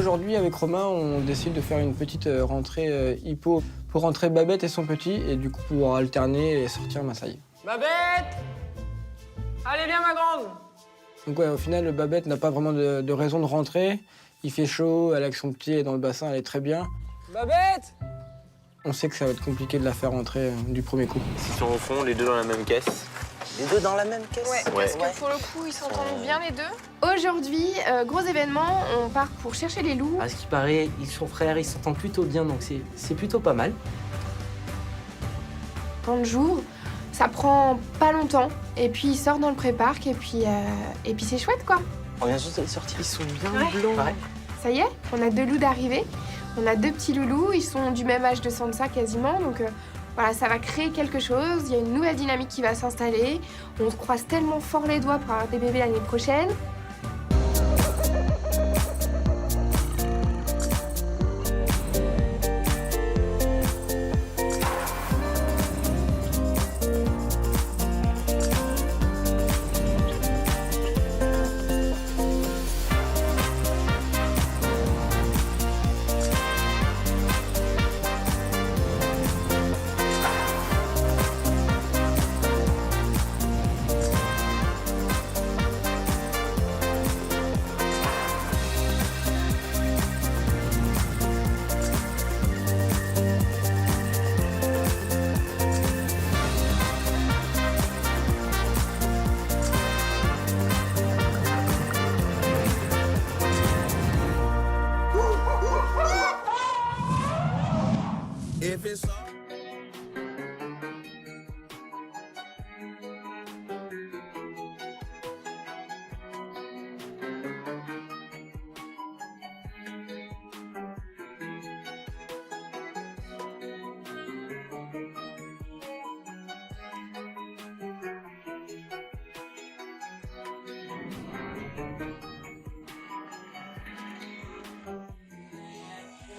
aujourd'hui, avec Romain, on décide de faire une petite rentrée hippo pour rentrer Babette et son petit, et du coup pouvoir alterner et sortir Massaï. Babette! Allez, viens, ma grande! Donc ouais, au final, le Babette n'a pas vraiment de raison de rentrer. Il fait chaud, elle avec son petit est dans le bassin, elle est très bien. Babette! On sait que ça va être compliqué de la faire rentrer du premier coup. Ils sont au fond, les deux dans la même caisse. Les deux dans la même caisse? Ouais, parce que pour le coup, ils s'entendent bien les deux. Aujourd'hui, gros événement, on part pour chercher les loups. À ce qui paraît, ils sont frères, ils s'entendent plutôt bien, donc c'est plutôt pas mal. 30 jours, ça prend pas longtemps. Et puis ils sortent dans le pré-parc et puis c'est chouette quoi. On vient juste de les sortir, ils sont bien Ouais. blancs. Ouais. Ça y est, on a 2 loups d'arrivée. On a 2 petits loulous, ils sont du même âge de Sansa quasiment, donc voilà, ça va créer quelque chose. Il y a une nouvelle dynamique qui va s'installer. On se croise tellement fort les doigts pour avoir des bébés l'année prochaine.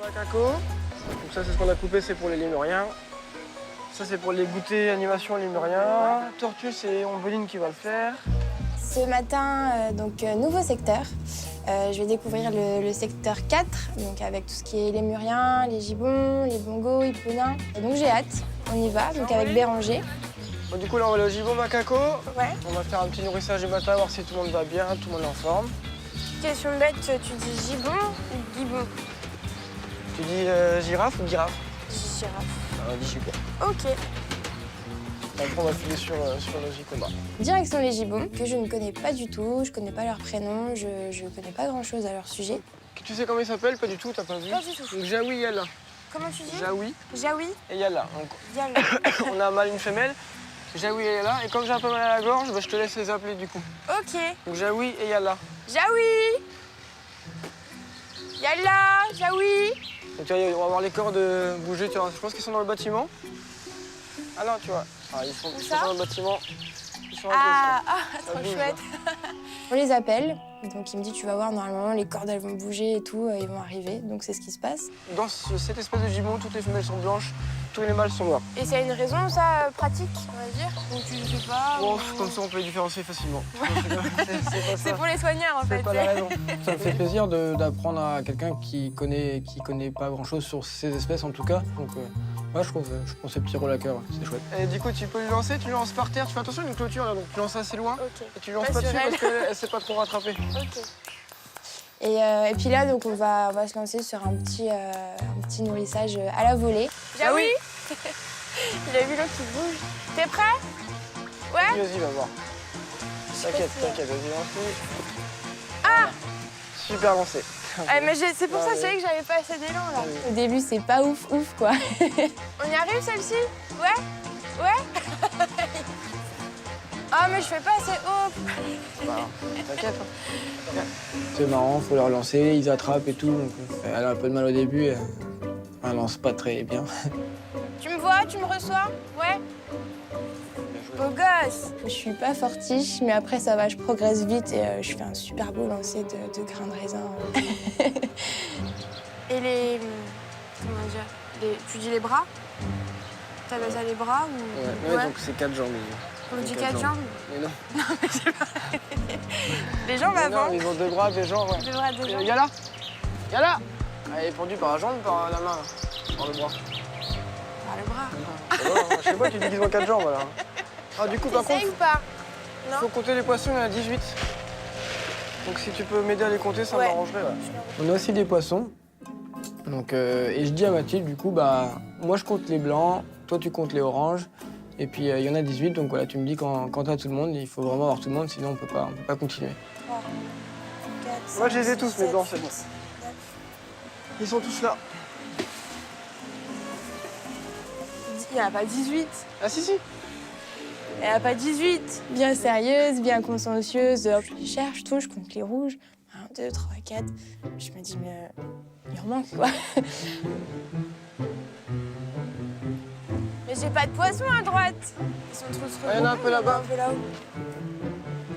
Macaco. Donc ça, c'est ce qu'on a coupé, c'est pour les lémuriens. Ça, c'est pour les goûters animation lémuriens. Tortue, c'est Ombeline qui va le faire. Ce matin, nouveau secteur. Je vais découvrir le secteur 4, donc avec tout ce qui est lémurien, les gibbons, les bongos, hipponains. Donc j'ai hâte, on y va, donc avec Béranger. Bon, du coup, là, on va aller au gibbon macaco. Ouais. On va faire un petit nourrissage du matin, voir si tout le monde va bien, tout le monde est en forme. Question bête, tu dis gibbon ou gibbon? Tu dis girafe ou girafe? Girafe. On dit gibbon. Ok. Après, on va filer sur le J-Combat. Direction les gibbons, que je ne connais pas du tout, je connais pas leur prénom, je connais pas grand-chose à leur sujet. Tu sais comment ils s'appellent? Pas du tout, t'as pas vu? Pas du tout. Donc, Jaoui, Yala. Comment tu dis? Jaoui Jaoui. et Yala. Donc, Yala. on a un mâle et une femelle. Jaoui et Yala. Et comme j'ai un peu mal à la gorge, bah, je te laisse les appeler du coup. Ok. Donc Jaoui et Yala. Jaoui. Yalla. Jaoui. Donc tu vois, on va voir les corps de bouger, tu vois. Je pense qu'ils sont dans le bâtiment. Ah non, tu vois. Ah, ils sont dans le bâtiment. Ils sont à gauche. Trop bouge, chouette. On les appelle, donc il me dit tu vas voir, normalement les cordes elles vont bouger et tout, ils vont arriver, donc c'est ce qui se passe. Dans cette espèce de gibbon, toutes les femelles sont blanches, tous les mâles sont noirs. Et c'est une raison, ça, pratique, on va dire? Ou tu ne sais pas? Bon, ou- comme ça, on peut les différencier facilement. C'est pas C'est ça. pour les soigneurs, en fait. C'est pas la raison. Ça me fait plaisir d'apprendre à quelqu'un qui connaît pas grand-chose sur ces espèces, en tout cas. Donc, ouais, je prends ces petits rôles à cœur, c'est chouette. Et du coup, tu peux lui lancer, tu le lances par terre. Tu fais attention à une clôture, là, donc tu lances assez loin. Ok. Et tu le lances Pas pas sur dessus elle. parce qu'elle sait pas trop rattraper. Ok. Et puis là, donc on va se lancer sur un petit nourrissage à la volée. Jaoui. Il a vu l'eau qui bouge. T'es prêt? Ouais. Vas-y, va voir. T'inquiète, vas-y, lance-lui. Ah. Super lancé. Mais c'est pour ça que je savais que j'avais pas assez d'élan, là. Au début, c'est pas ouf quoi. On y arrive, celle-ci? Ouais. Ouais. Ah, mais je fais pas assez haut. T'inquiète. C'est marrant, faut leur lancer, ils attrapent et tout. Donc, elle a un peu de mal au début. Elle lance pas très bien. Tu me vois? Tu me reçois? Ouais. Beau gosse. Je suis pas fortiche, mais après ça va, je progresse vite et je fais un super beau lancer de grains de raisin. Et les... Comment dire? Tu dis les bras? T'appelles ça les bras ou... Ouais, donc c'est 4 jambes. On dit 4 jambes? Mais non. Les jambes Mais avant? non, ils ont 2 bras, 2 jambes. Ouais. 2 bras, 2 jambes. Yala, Viens là. Elle est pendue par la jambe, par la main, par le bras. Par le bras. Je sais pas, tu dis qu'ils ont 4 jambes, là. Ah, du coup, par contre, T'essayes ou pas? il faut compter les poissons, il y en a 18. Donc si tu peux m'aider à les compter, ça m'arrangerait. Ouais. On a aussi des poissons. Donc, et je dis à Mathilde, du coup, bah, moi je compte les blancs, toi tu comptes les oranges. Et puis il y en a 18, donc voilà, tu me dis quand t'as tout le monde, il faut vraiment avoir tout le monde, sinon on peut pas continuer. 3, 4, Moi je les ai tous, 7, mes blancs, c'est bon. 9. Ils sont tous là. Il n'y en a pas 18. Ah si, si. Il n'y en a pas 18. Bien sérieuse, bien consciencieuse. Je les cherche, tout, je compte les rouges. 1, 2, 3, 4. Je me dis, mais il en manque, quoi. Mais j'ai pas de poisson à droite. Ils sont tous Il y en a un peu là-bas.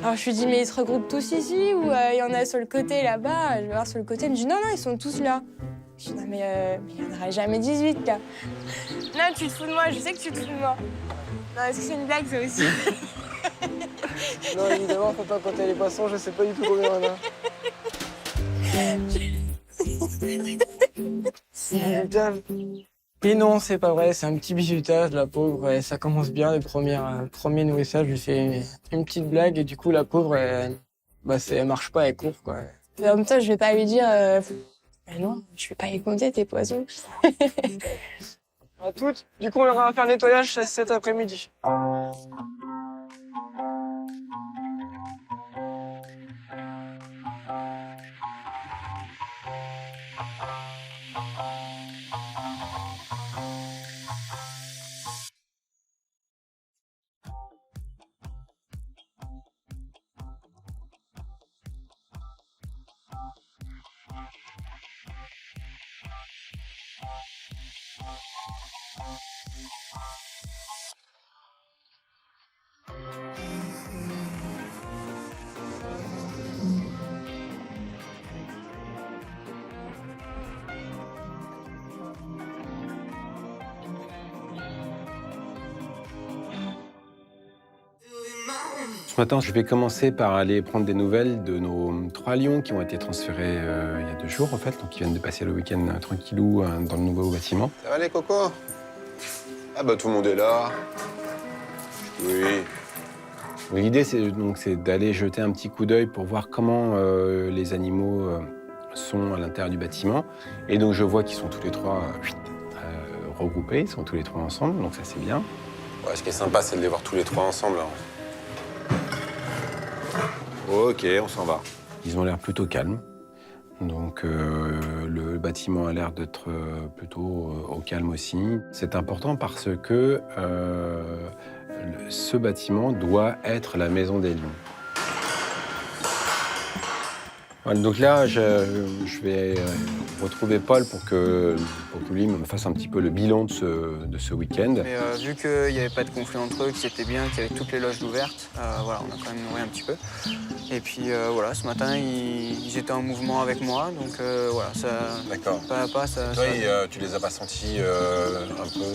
Alors je lui dis, mais ils se regroupent tous ici ou il y en a sur le côté là-bas? Je vais voir sur le côté. Elle me dit, non, non, ils sont tous là. Je dis, non, mais il n'y en aura jamais 18, là. Non, tu te fous de moi, je sais que tu te fous de moi. Non, est-ce que c'est une blague, ça aussi? Non, évidemment, faut pas compter les poissons, je sais pas du tout combien il y en a. Et non, c'est pas vrai, c'est un petit bizutage, la pauvre. Et ça commence bien, les premiers nourrissages. Je lui fais une petite blague et du coup, la pauvre, elle marche pas, elle court, quoi. Mais en même temps, je vais pas lui dire, mais non, je vais pas les compter, tes poissons. À toutes. Du coup, on leur va faire le nettoyage cet après-midi. Ce matin, je vais commencer par aller prendre des nouvelles de nos 3 lions qui ont été transférés il y a 2 jours, en fait, donc qui viennent de passer le week-end tranquillou dans le nouveau bâtiment. Ça va les cocos? Ah bah tout le monde est là. Oui. L'idée, c'est d'aller jeter un petit coup d'œil pour voir comment les animaux sont à l'intérieur du bâtiment. Et donc, je vois qu'ils sont tous les 3 regroupés, ils sont tous les 3 ensemble, donc ça, c'est bien. Ouais, ce qui est sympa, c'est de les voir tous les 3 ensemble. Hein. Ok, on s'en va. Ils ont l'air plutôt calmes. Donc, le bâtiment a l'air d'être plutôt au calme aussi. C'est important parce que ce bâtiment doit être la maison des lions. Voilà, donc là, je vais retrouver Paul pour que lui me fasse un petit peu le bilan de ce week-end. Mais vu qu'il n'y avait pas de conflit entre eux, que c'était bien, qu'il y avait toutes les loges ouvertes, voilà, on a quand même nourri un petit peu. Et puis voilà, ce matin, ils étaient en mouvement avec moi, donc voilà, ça. D'accord. Pas à pas, ça. Toi, tu les as pas sentis un peu,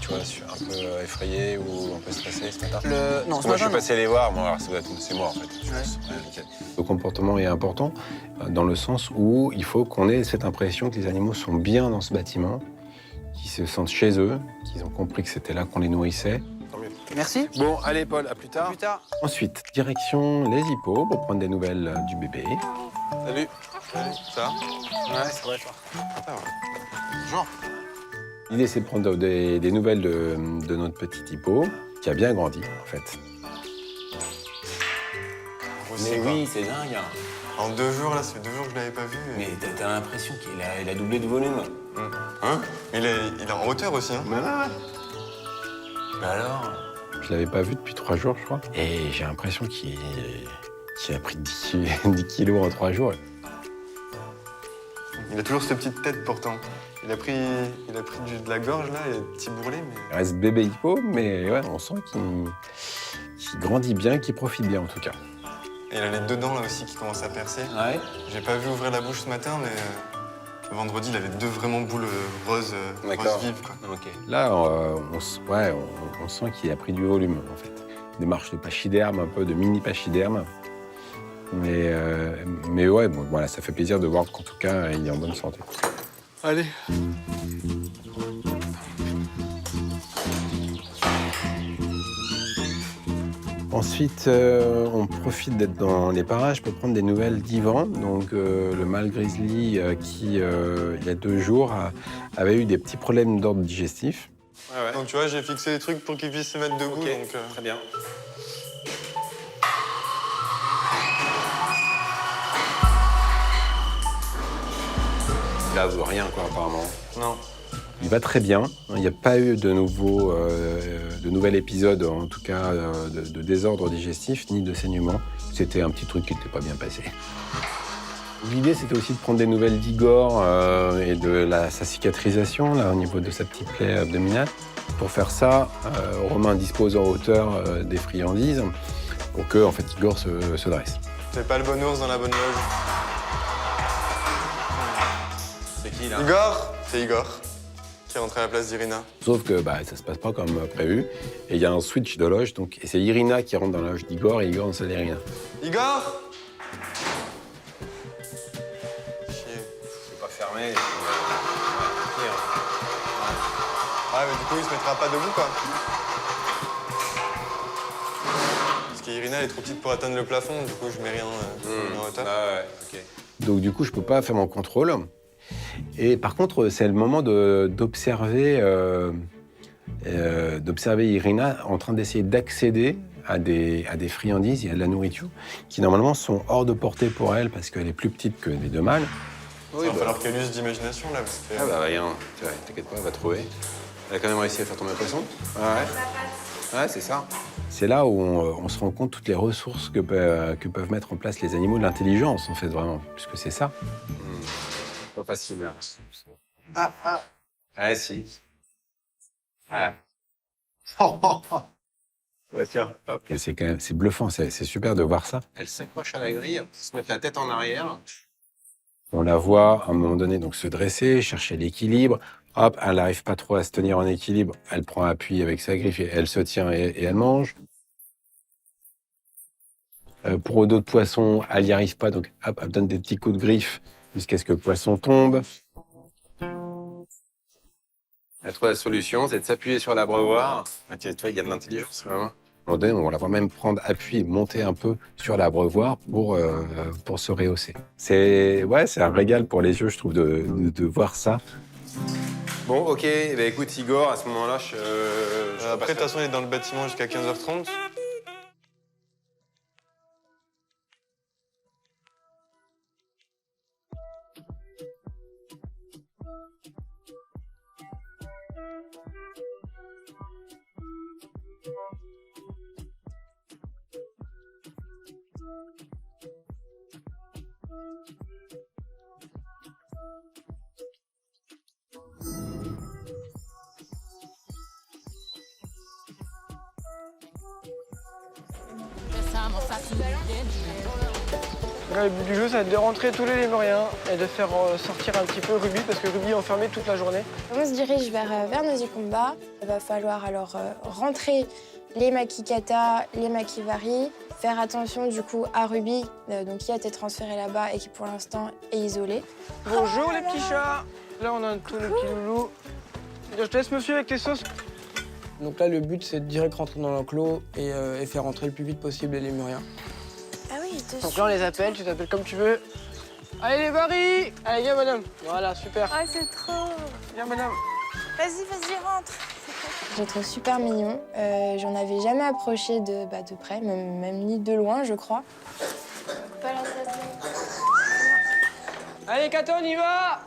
tu vois, un peu effrayés ou un peu stressés ce matin? Non, ce moi, je matin, suis passé les voir, moi, alors c'est moi en fait. Je pense. Ouais, ok. Le comportement est important dans le sens où il faut qu'on ait cette impression que les animaux sont bien dans ce bâtiment, qu'ils se sentent chez eux, qu'ils ont compris que c'était là qu'on les nourrissait. Tant mieux. Merci. Bon, allez Paul, à plus tard. Plus tard. Ensuite, direction les hippos pour prendre des nouvelles du bébé. Salut. Salut. Ça va? Ouais, c'est vrai, toi. Ah, ouais. Bonjour. L'idée, c'est de prendre des nouvelles de notre petit hippo, qui a bien grandi, en fait. Mais Oui, c'est dingue. En 2 jours, là, ça fait 2 jours que je l'avais pas vu. Mais t'as l'impression qu'il a doublé de volume. Hein? Il est en hauteur aussi, hein? Bah alors? Je l'avais pas vu depuis 3 jours, je crois. Et j'ai l'impression qu'il a pris 10 kilos en 3 jours. Il a toujours cette petite tête, pourtant. Il a pris de la gorge, là, et petit bourrelet, mais... Il reste bébé hippo, mais ouais, on sent qu'il grandit bien, qu'il profite bien, en tout cas. Et il a les 2 dents, là, aussi, qui commencent à percer. Ouais. J'ai pas vu ouvrir la bouche ce matin, mais vendredi, il avait 2 vraiment boules roses vives, quoi. Ok. Là, on sent qu'il a pris du volume, en fait. Des marches de pachyderme, un peu de mini pachyderme. Mais ouais, bon, voilà, ça fait plaisir de voir qu'en tout cas, il est en bonne santé. Allez. Ensuite, on profite d'être dans les parages pour prendre des nouvelles d'Ivan, donc le mâle grizzly qui, il y a 2 jours, avait eu des petits problèmes d'ordre digestif. Ouais. Donc tu vois, j'ai fixé des trucs pour qu'il puisse se mettre debout. Okay. Donc, très bien. Il n'avoue rien, quoi, apparemment. Non. Il va très bien. Il n'y a pas eu de nouvel épisode, en tout cas, de désordre digestif, ni de saignement. C'était un petit truc qui n'était pas bien passé. L'idée, c'était aussi de prendre des nouvelles d'Igor et de sa cicatrisation, là, au niveau de sa petite plaie abdominale. Pour faire ça, Romain dispose en hauteur des friandises pour que, en fait, Igor se dresse. C'est pas le bon ours dans la bonne loge. C'est qui, là? Igor. C'est Igor qui est rentré à la place d'Irina. Sauf que ça se passe pas comme prévu. Et il y a un switch de loge, et c'est Irina qui rentre dans la loge d'Igor et Igor dans celle d'Irina. Igor. C'est pas fermé. Ouais, mais du coup, il se mettra pas debout, quoi. Parce qu'Irina, elle est trop petite pour atteindre le plafond, du coup, je mets rien en hauteur. Ah ouais, ok. Donc du coup, je peux pas faire mon contrôle. Et par contre, c'est le moment d'observer Irina en train d'essayer d'accéder à des friandises et à de la nourriture qui normalement sont hors de portée pour elle parce qu'elle est plus petite que les 2 mâles. Il va falloir qu'elle use d'imagination, là. Parce que... Ah bah rien, t'inquiète pas, elle va trouver. Elle a quand même réussi à faire tomber le poisson. Ouais, c'est ça. C'est là où on se rend compte toutes les ressources que peuvent mettre en place les animaux, de l'intelligence, en fait, vraiment, puisque c'est ça. Pas facile. Ah, si. Ah. Ouais, tiens. Et c'est bluffant, c'est super de voir ça. Elle s'accroche à la grille, se met la tête en arrière. On la voit à un moment donné donc se dresser, chercher l'équilibre. Hop, elle n'arrive pas trop à se tenir en équilibre. Elle prend appui avec sa griffe et elle se tient et elle mange. Pour d'autres poissons, elle n'y arrive pas, donc hop, elle donne des petits coups de griffe jusqu'à ce que le poisson tombe. Elle trouve la solution, c'est de s'appuyer sur l'abreuvoir. Ah, tu vois, il y a de l'intelligence, vraiment. À un moment donné, on la voit même prendre appui et monter un peu sur l'abreuvoir pour se rehausser. C'est un régal pour les yeux, je trouve, de voir ça. Bon, ok, eh ben, écoute, Igor, à ce moment-là, après, de toute façon, il est dans le bâtiment jusqu'à 15h30. Là, le but du jeu, ça va être de rentrer tous les lémuriens et de faire sortir un petit peu Ruby, parce que Ruby est enfermée toute la journée. On se dirige vers nos combats. Il va falloir alors rentrer les makikata, les makivari, faire attention du coup à Ruby, donc qui a été transféré là-bas et qui pour l'instant est isolé. Bonjour les petits chats. Là, on a tous les petits loulous. Je te laisse me suivre avec tes sauces. Donc là, le but, c'est de direct rentrer dans l'enclos et faire rentrer le plus vite possible les lémuriens. Ah oui, Donc là, on les appelle, tu t'appelles comme tu veux. Allez les barils. Allez, viens madame. Voilà, super. Ah, c'est trop. Viens madame. Vas-y, rentre. Je le trouve super mignon. J'en avais jamais approché de près, même ni de loin, je crois. Allez, Kato, on y va.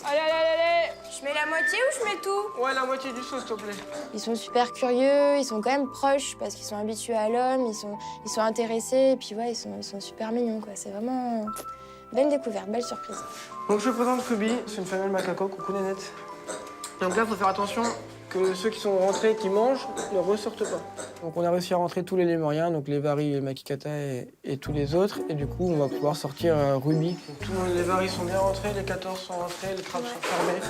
Allez. Je mets la moitié ou je mets tout? Ouais, la moitié du sauce, s'il te plaît. Ils sont super curieux, ils sont quand même proches parce qu'ils sont habitués à l'homme, ils sont intéressés et puis ouais, ils sont super mignons quoi. C'est vraiment belle découverte, belle surprise. Donc je présente Ruby, c'est une femelle macaco, coucou nénette. Donc là, il faut faire attention que ceux qui sont rentrés, qui mangent, ne ressortent pas. Donc on a réussi à rentrer tous les lémuriens, donc les varis, les makikata et tous les autres. Et du coup, on va pouvoir sortir Ruby. Donc, tous les varis sont bien rentrés, les 14 sont rentrés, les trappes sont fermées.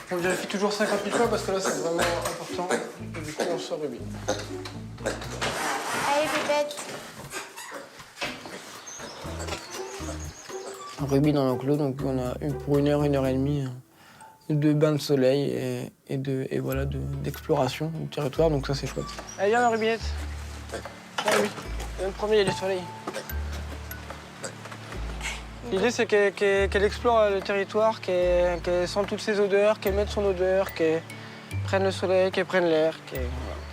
On vérifie toujours 50 000 fois parce que là, c'est vraiment important. Et du coup, on sort Ruby. Allez, pépette. Ruby dans l'enclos, donc on a pour 1 heure, 1 heure et demie de bain de soleil et voilà, d'exploration du territoire, donc ça c'est chouette. Allez, viens, Rubinette. Viens, Ruby. Viens te promener, il y a du soleil. L'idée, c'est qu'elle explore le territoire, qu'elle sente toutes ses odeurs, qu'elle mette son odeur, qu'elle prenne le soleil, qu'elle prenne l'air.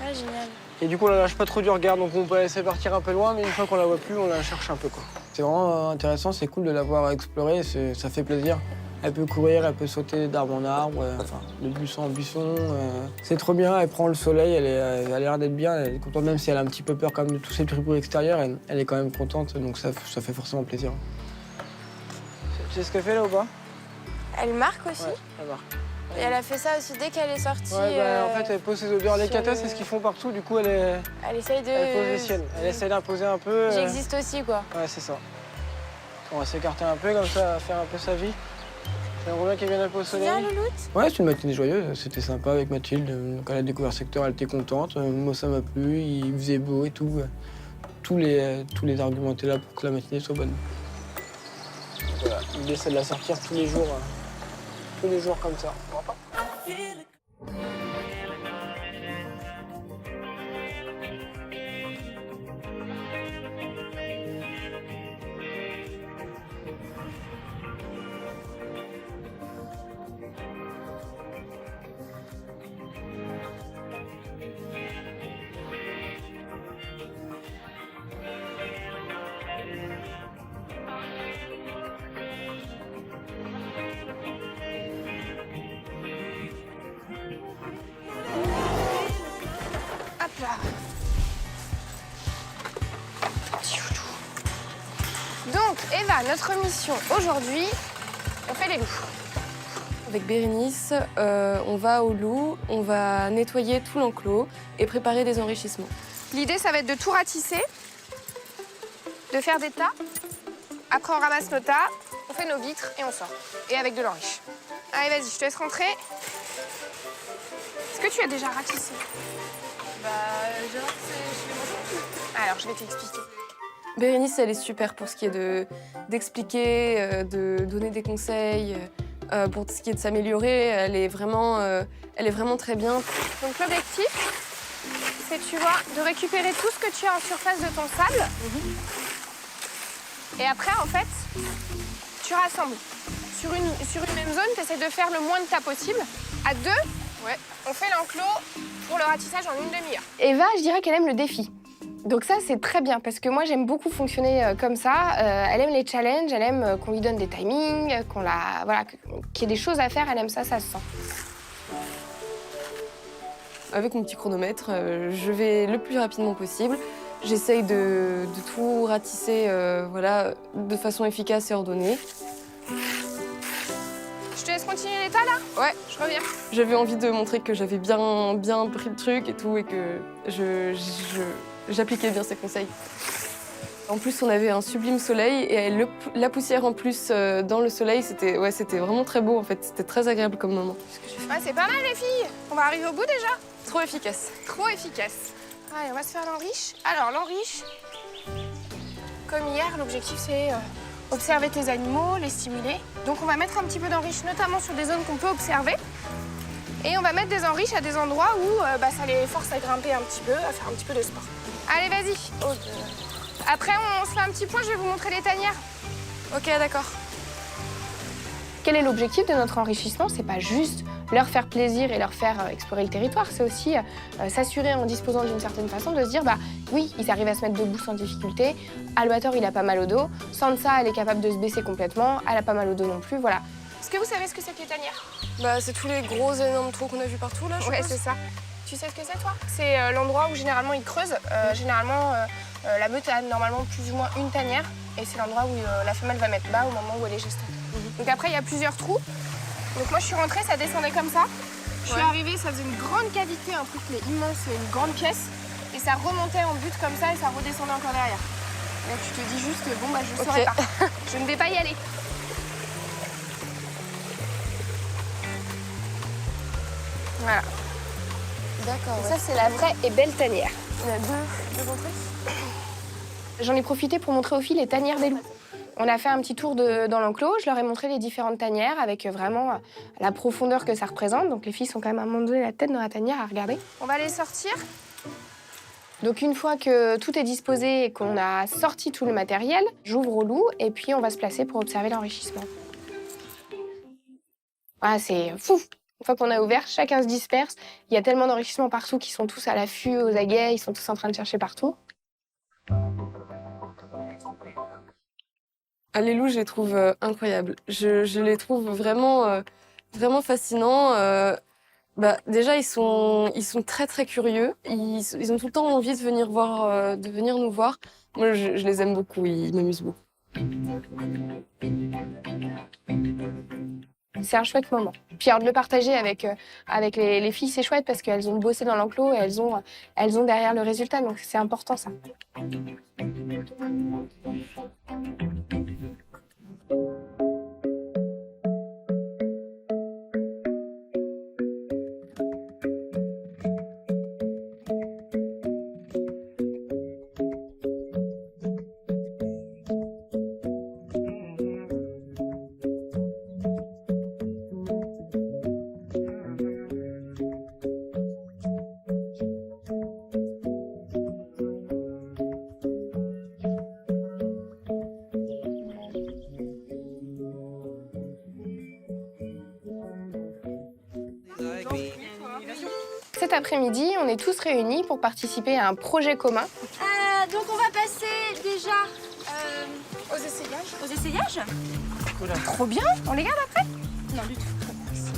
Ah, génial. Et du coup, on la lâche pas trop du regard, donc on peut la laisser partir un peu loin, mais une fois qu'on la voit plus, on la cherche un peu, quoi. C'est vraiment intéressant, c'est cool de la voir explorer, ça fait plaisir. Elle peut courir, elle peut sauter d'arbre en arbre, enfin, de buisson en buisson. C'est trop bien, elle prend le soleil, elle a l'air d'être bien, elle est contente, même si elle a un petit peu peur quand même de tous ces trucs extérieurs, elle est quand même contente, donc ça fait forcément plaisir. Tu sais ce qu'elle fait là ou pas? Elle marque aussi. Ouais, elle marque. Et elle a fait ça aussi dès qu'elle est sortie. Ouais, en fait, elle pose ses odeurs. Les catas, c'est ce qu'ils font partout. Du coup, elle essaye de... Elle pose les siennes. Elle essaie d'imposer un peu. J'existe aussi, quoi. Ouais, c'est ça. On va s'écarter un peu, comme ça, faire un peu sa vie. J'aimerais bien qu'elle vienne un peu au soleil. Viens, Louloute. Ouais, c'est une matinée joyeuse. C'était sympa avec Mathilde. Quand elle a découvert le secteur, elle était contente. Moi, ça m'a plu. Il faisait beau et tout. Tous les arguments étaient là pour que la matinée soit bonne. Voilà, l'idée, c'est de la sortir tous les jours comme ça. Hop là. Donc, Eva, notre mission aujourd'hui, on fait les loups. Avec Bérénice, on va au loup, on va nettoyer tout l'enclos et préparer des enrichissements. L'idée, ça va être de tout ratisser, de faire des tas. Après, on ramasse nos tas, on fait nos vitres et on sort. Et avec de l'enriche. Allez, vas-y, je te laisse rentrer. Est-ce que tu as déjà ratissé? J'ai ratissé chez Alors, je vais t'expliquer. Bérénice, elle est super pour ce qui est d'expliquer, de donner des conseils. Pour ce qui est de s'améliorer, elle est vraiment très bien. Donc, l'objectif, c'est, tu vois, de récupérer tout ce que tu as en surface de ton sable. Et après, en fait, tu rassembles. Sur une même zone, tu essaies de faire le moins de tas possible. À deux, on fait l'enclos pour le ratissage en 1 demi-heure. Eva, je dirais qu'elle aime le défi. Donc ça, c'est très bien, parce que moi, j'aime beaucoup fonctionner comme ça. Elle aime les challenges, elle aime qu'on lui donne des timings, qu'il y ait des choses à faire, elle aime ça se sent. Avec mon petit chronomètre, je vais le plus rapidement possible. J'essaye de tout ratisser de façon efficace et ordonnée. Je te laisse continuer les tas, là? Ouais, je reviens. J'avais envie de montrer que j'avais bien pris le truc et tout, et que j'appliquais bien ses conseils. En plus, on avait un sublime soleil, et la poussière en plus dans le soleil, c'était vraiment très beau, en fait. C'était très agréable comme moment. Ouais, c'est pas mal, les filles. On va arriver au bout, déjà. Trop efficace. Trop efficace. Allez, on va se faire l'enriche. Alors, l'enriche, comme hier, l'objectif, c'est observer tes animaux, les stimuler. Donc, on va mettre un petit peu d'enriche, notamment sur des zones qu'on peut observer. Et on va mettre des enriches à des endroits où ça les force à grimper un petit peu, à faire un petit peu de sport. Allez, vas-y. Après, on se fait un petit point, je vais vous montrer les tanières. Ok, d'accord. Quel est l'objectif de notre enrichissement? C'est pas juste leur faire plaisir et leur faire explorer le territoire, c'est aussi s'assurer en disposant d'une certaine façon de se dire oui, ils arrivent à se mettre debout sans difficulté, Albator il a pas mal au dos, Sansa elle est capable de se baisser complètement, elle a pas mal au dos non plus, voilà. Est-ce que vous savez ce que c'est que les tanières? C'est tous les gros énormes trous qu'on a vus partout là, je Ouais, pense. c'est ça. Tu sais ce que c'est toi? C'est l'endroit où généralement ils creusent. Généralement, la meute a normalement plus ou moins une tanière et c'est l'endroit où la femelle va mettre bas au moment où elle est gestante. Donc après, il y a plusieurs trous. Donc moi, je suis rentrée, ça descendait comme ça. Je suis arrivée, ça faisait une grande cavité, un truc immense, une grande pièce. Et ça remontait en butte comme ça et ça redescendait encore derrière. Donc tu te dis juste, je ne saurais pas. Je ne vais pas y aller. Voilà. D'accord. Ça, c'est la vraie et belle tanière. Il y en a deux d'entrée. J'en ai profité pour montrer aux filles les tanières des loups. On a fait un petit tour dans l'enclos, je leur ai montré les différentes tanières avec vraiment la profondeur que ça représente. Donc les filles sont quand même à un moment donné la tête dans la tanière à regarder. On va les sortir. Donc une fois que tout est disposé et qu'on a sorti tout le matériel, j'ouvre au loup et puis on va se placer pour observer l'enrichissement. Voilà, c'est fou. Une fois qu'on a ouvert, chacun se disperse. Il y a tellement d'enrichissement partout qu'ils sont tous à l'affût, aux aguets, ils sont tous en train de chercher partout. Ah, les loups, je les trouve incroyables. Je les trouve vraiment, vraiment fascinants. Déjà, ils sont très, très curieux. Ils ont tout le temps envie de venir nous voir. Moi, je les aime beaucoup, ils m'amusent beaucoup. C'est un chouette moment. Puis alors, de le partager avec les filles, c'est chouette parce qu'elles ont bossé dans l'enclos et elles ont derrière le résultat, donc c'est important ça. Cet après-midi, on est tous réunis pour participer à un projet commun. Donc on va passer déjà aux essayages. Aux essayages? Trop bien! On les garde après? Non, du tout.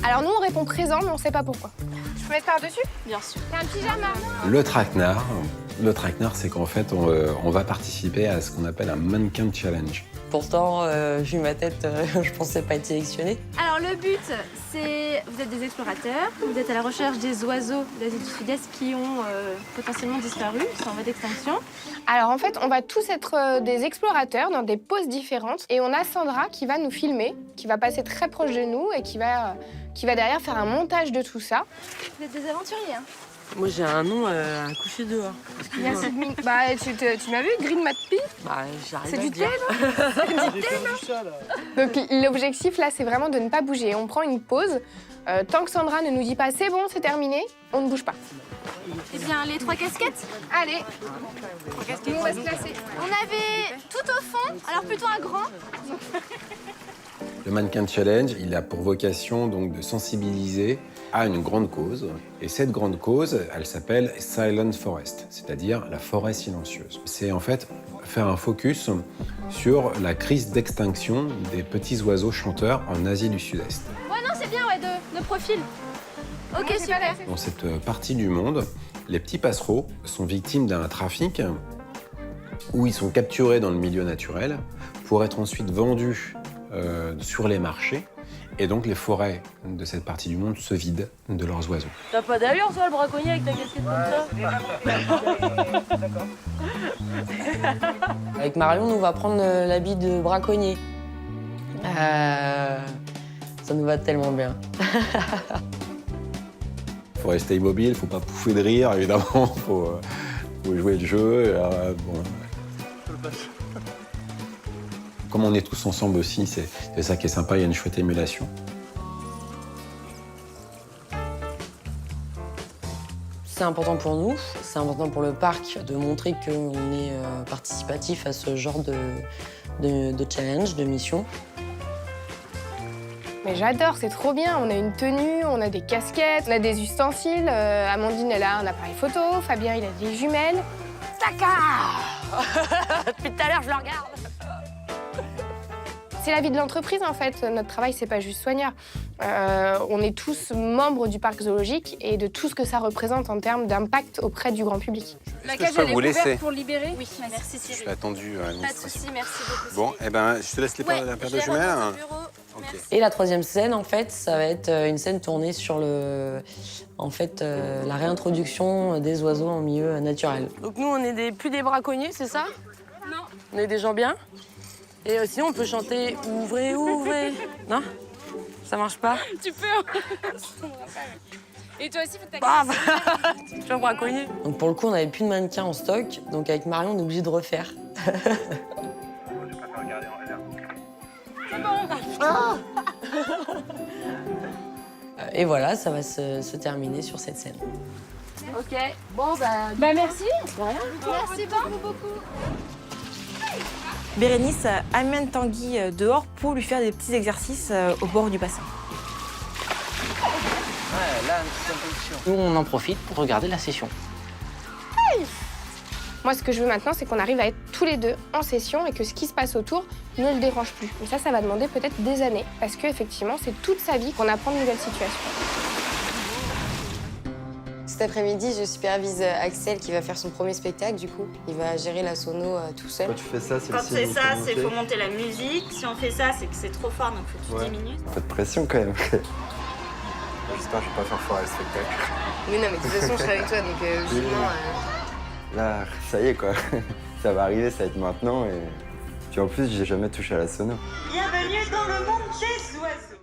Alors nous, on répond présent, mais on sait pas pourquoi. Je peux mettre par-dessus? Bien sûr. T'as un pyjama? Le traquenard, c'est qu'en fait, on va participer à ce qu'on appelle un mannequin challenge. Pourtant, vu ma tête, je pensais pas être sélectionnée. Alors le but, c'est... Vous êtes des explorateurs, vous êtes à la recherche des oiseaux d'Asie du Sud-Est qui ont potentiellement disparu, qui sont en voie d'extinction. Alors en fait, on va tous être des explorateurs dans des poses différentes. Et on a Sandra qui va nous filmer, qui va passer très proche de nous et qui va derrière faire un montage de tout ça. Vous êtes des aventuriers, hein? Moi, j'ai un nom à coucher dehors. Bah, tu m'as vu, Green Matpi? Bah, j'arrive C'est à du dire. thé, non? C'est du thé, non? Donc l'objectif, là, c'est vraiment de ne pas bouger. On prend une pause. Tant que Sandra ne nous dit pas « c'est bon, c'est terminé », on ne bouge pas. Eh bien, les 3 casquettes? Allez, nous, on va se placer. On avait tout au fond, alors plutôt un grand. Le Mannequin Challenge, il a pour vocation donc de sensibiliser à une grande cause. Et cette grande cause, elle s'appelle Silent Forest, c'est-à-dire la forêt silencieuse. C'est en fait faire un focus sur la crise d'extinction des petits oiseaux chanteurs en Asie du Sud-Est. Ouais, non, c'est bien, ouais, de profil. Ok, super. Dans cette partie du monde, les petits passereaux sont victimes d'un trafic où ils sont capturés dans le milieu naturel pour être ensuite vendus sur les marchés. Et donc les forêts de cette partie du monde se vident de leurs oiseaux. T'as pas d'allure, toi, le braconnier, avec ta casquette comme ça? Avec Marion, on va prendre l'habit de braconnier. Ça nous va tellement bien. Faut rester immobile, faut pas pouffer de rire, évidemment. Faut jouer le jeu. Comme on est tous ensemble aussi, c'est ça qui est sympa, il y a une chouette émulation. C'est important pour nous, c'est important pour le parc de montrer qu'on est participatif à ce genre de challenge, de mission. Mais j'adore, c'est trop bien. On a une tenue, on a des casquettes, on a des ustensiles. Amandine, elle a un appareil photo. Fabien, il a des jumelles. Taka. Depuis tout à l'heure, je le regarde. C'est la vie de l'entreprise, en fait. Notre travail, c'est pas juste soigneur. On est tous membres du parc zoologique et de tout ce que ça représente en termes d'impact auprès du grand public. La cage, elle est ouverte pour libérer? Oui, merci Cyril. Je l'ai attendu à Pas de l'administration. soucis, merci beaucoup. Bon, eh ben, je te laisse la paire de jumelles. Okay. Et la troisième scène, en fait, ça va être une scène tournée sur la réintroduction des oiseaux en milieu naturel. Donc nous, on est plus des braconniers, c'est ça? Non. On est des gens bien. Et sinon, on peut chanter « Ouvrez, ouvrez ». Non? Ça marche pas? Tu peux. Et toi aussi, faut que Bam. Je suis un braconnier. Donc pour le coup, on n'avait plus de mannequins en stock. Donc avec Marion, on est obligé de refaire. C'est bon. Et voilà, ça va se terminer sur cette scène. Ok. Bon, bah merci. Merci beaucoup. Bérénice amène Tanguy dehors pour lui faire des petits exercices au bord du bassin. Ouais, là, c'est un peu chiant. Nous, on en profite pour regarder la session. Moi, ce que je veux maintenant, c'est qu'on arrive à être tous les deux en session et que ce qui se passe autour ne le dérange plus. Mais ça va demander peut-être des années, parce qu'effectivement, c'est toute sa vie qu'on apprend de nouvelles situations. Cet après-midi, je supervise Axel qui va faire son premier spectacle, du coup. Il va gérer la sono tout seul. Quand tu fais ça, c'est Quand c'est ça, c'est faut monter la musique. Si on fait ça, c'est que c'est trop fort, donc faut que tu diminues. Pas de pression quand même. J'espère que je vais pas faire foirer le spectacle. Mais non, mais de toute façon, je serai avec toi, donc justement... Là, ça y est quoi. Ça va arriver, ça va être maintenant et... Puis en plus, j'ai jamais touché à la sono. Bienvenue dans le monde des oiseaux.